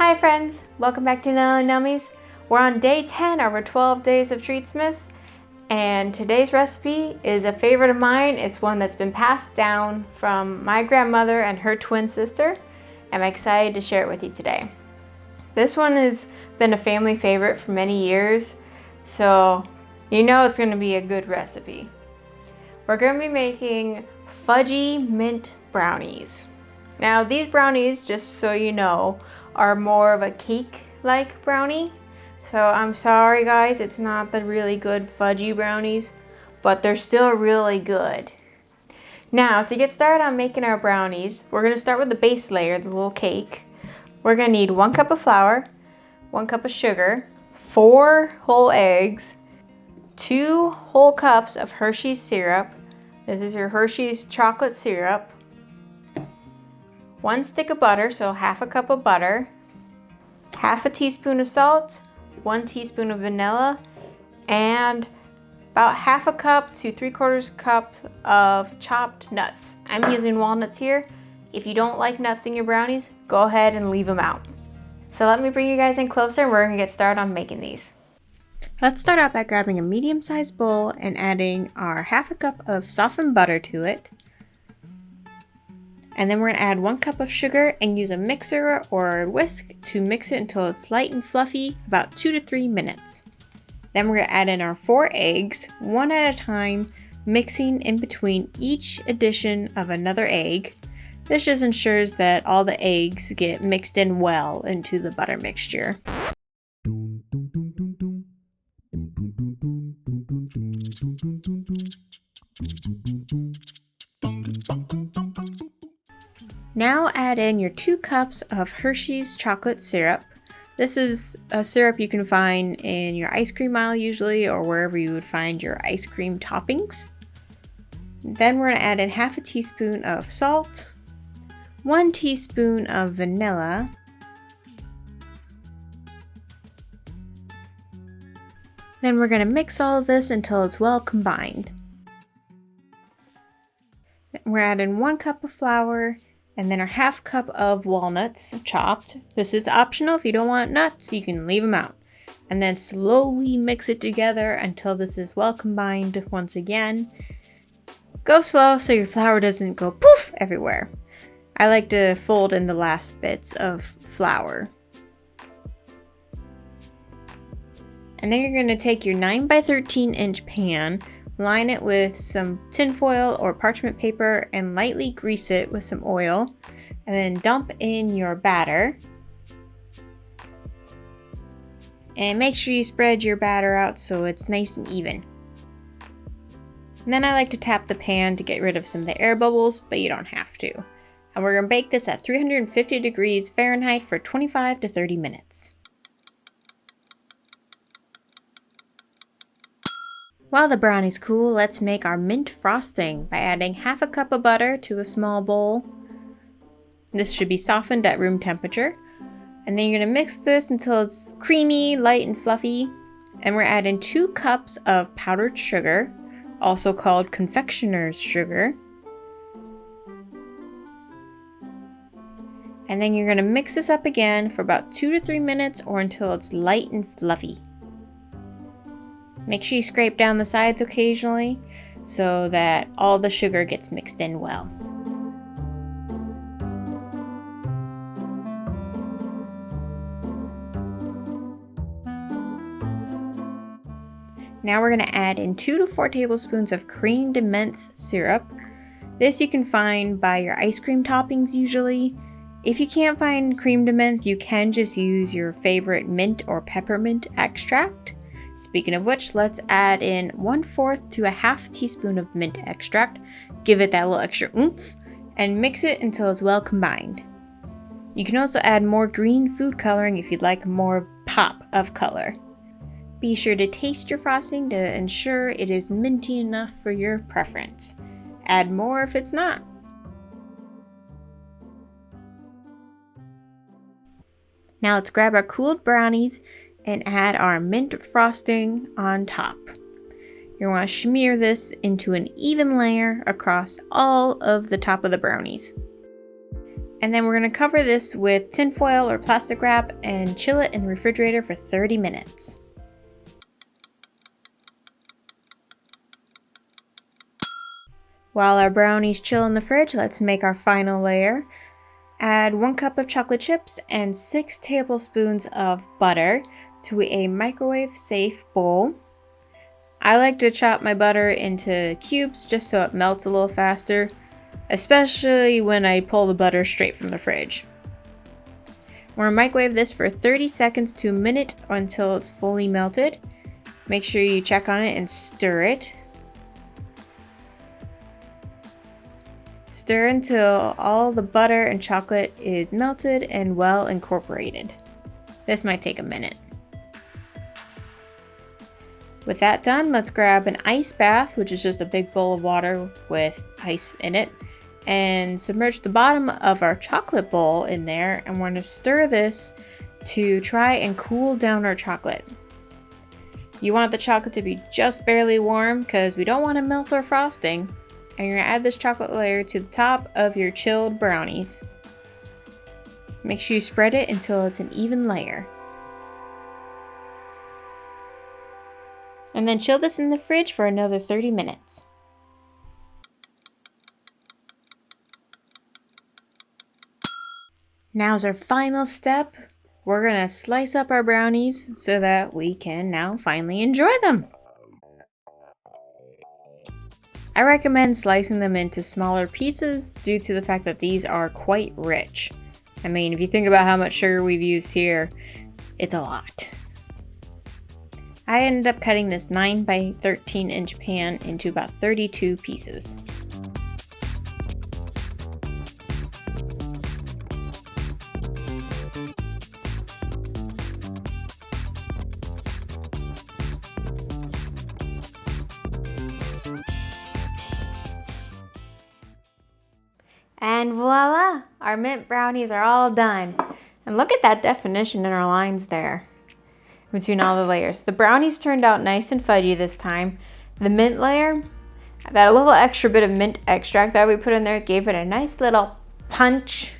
Hi friends, welcome back to Nelly Nummies. We're on day 10 of our 12 days of Treatsmas, and today's recipe is a favorite of mine. It's one that's been passed down from my grandmother and her twin sister. I'm excited to share it with you today. This one has been a family favorite for many years, so you know it's going to be a good recipe. We're going to be making Fudgy Mint Brownies. Now these brownies, just so you know, are more of a cake-like brownie. So I'm sorry guys, it's not the really good fudgy brownies, but they're still really good. Now to get started on making our brownies, we're going to start with the base layer, the little cake. We're going to need 1 cup of flour, 1 cup of sugar, 4 whole eggs, 2 whole cups of Hershey's syrup. This is your Hershey's chocolate syrup. 1 stick of butter, so half a cup of butter, half a teaspoon of salt, 1 teaspoon of vanilla, and about half a cup to 3/4 cup of chopped nuts. I'm using walnuts here. If you don't like nuts in your brownies, go ahead and leave them out. So let me bring you guys in closer and we're gonna get started on making these. Let's start out by grabbing a medium-sized bowl and adding our half a cup of softened butter to it. And then we're going to add 1 cup of sugar and use a mixer or a whisk to mix it until it's light and fluffy, about 2 to 3 minutes. Then we're going to add in our 4 eggs, one at a time, mixing in between each addition of another egg. This just ensures that all the eggs get mixed in well into the butter mixture. Now add in your 2 cups of Hershey's chocolate syrup. This is a syrup you can find in your ice cream aisle usually, or wherever you would find your ice cream toppings. Then we're going to add in half a teaspoon of salt, 1 teaspoon of vanilla, then we're going to mix all of this until it's well combined. We're adding 1 cup of flour, and then our half cup of walnuts chopped. This is optional. If you don't want nuts, you can leave them out. And then slowly mix it together until this is well combined once again. Go slow so your flour doesn't go poof everywhere. I like to fold in the last bits of flour. And then you're going to take your 9 by 13 inch pan, line it with some tin foil or parchment paper and lightly grease it with some oil, and then dump in your batter. And make sure you spread your batter out so it's nice and even. And then I like to tap the pan to get rid of some of the air bubbles, but you don't have to. And we're going to bake this at 350 degrees Fahrenheit for 25 to 30 minutes. While the brownies cool, let's make our mint frosting by adding half a cup of butter to a small bowl. This should be softened at room temperature. And then you're going to mix this until it's creamy, light, and fluffy. And we're adding 2 cups of powdered sugar, also called confectioner's sugar. And then you're going to mix this up again for about 2 to 3 minutes or until it's light and fluffy. Make sure you scrape down the sides occasionally so that all the sugar gets mixed in well. Now we're going to add in 2 to 4 tablespoons of creamed menthe syrup. This you can find by your ice cream toppings usually. If you can't find creamed menthe, you can just use your favorite mint or peppermint extract. Speaking of which, let's add in 1/4 to a half teaspoon of mint extract. Give it that little extra oomph and mix it until it's well combined. You can also add more green food coloring if you'd like more pop of color. Be sure to taste your frosting to ensure it is minty enough for your preference. Add more if it's not. Now let's grab our cooled brownies and add our mint frosting on top. You want to smear this into an even layer across all of the top of the brownies. And then we're going to cover this with tin foil or plastic wrap and chill it in the refrigerator for 30 minutes. While our brownies chill in the fridge, let's make our final layer. Add 1 cup of chocolate chips and 6 tablespoons of butter to a microwave-safe bowl. I like to chop my butter into cubes just so it melts a little faster, especially when I pull the butter straight from the fridge. We're going to microwave this for 30 seconds to a minute until it's fully melted. Make sure you check on it and stir it. Stir until all the butter and chocolate is melted and well incorporated. This might take a minute. With that done, let's grab an ice bath, which is just a big bowl of water with ice in it, and submerge the bottom of our chocolate bowl in there, and we're going to stir this to try and cool down our chocolate. You want the chocolate to be just barely warm because we don't want to melt our frosting. And you're going to add this chocolate layer to the top of your chilled brownies. Make sure you spread it until it's an even layer. And then chill this in the fridge for another 30 minutes. Now's our final step. We're going to slice up our brownies so that we can now finally enjoy them. I recommend slicing them into smaller pieces due to the fact that these are quite rich. I mean, if you think about how much sugar we've used here, it's a lot. I ended up cutting this 9 by 13 inch pan into about 32 pieces. And voila! Our mint brownies are all done. And look at that definition in our lines there between all the layers. The brownies turned out nice and fudgy this time. The mint layer, that little extra bit of mint extract that we put in there gave it a nice little punch,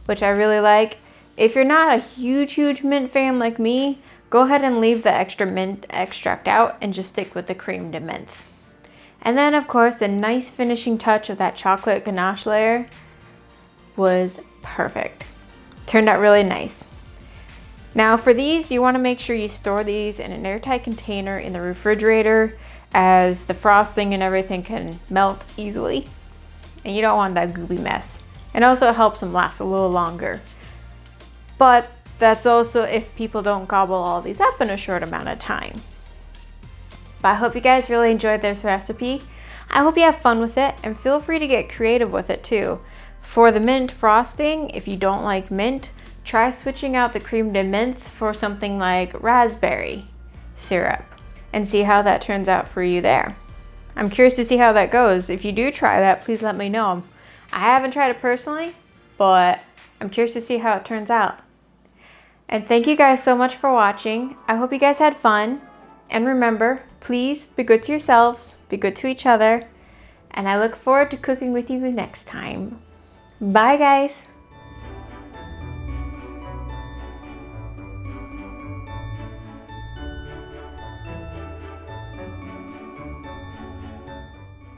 which I really like. If you're not a huge mint fan like me, go ahead and leave the extra mint extract out and just stick with the crème de menthe. And then of course the nice finishing touch of that chocolate ganache layer was perfect. Turned out really nice. Now for these, you want to make sure you store these in an airtight container in the refrigerator, as the frosting and everything can melt easily. And you don't want that gooey mess. And also it helps them last a little longer. But that's also if people don't gobble all these up in a short amount of time. But I hope you guys really enjoyed this recipe. I hope you have fun with it, and feel free to get creative with it too. For the mint frosting, if you don't like mint, try switching out the crème de menthe for something like raspberry syrup and see how that turns out for you there. I'm curious to see how that goes. If you do try that, please let me know. I haven't tried it personally, but I'm curious to see how it turns out. And thank you guys so much for watching. I hope you guys had fun. And remember, please be good to yourselves, be good to each other, and I look forward to cooking with you next time. Bye guys!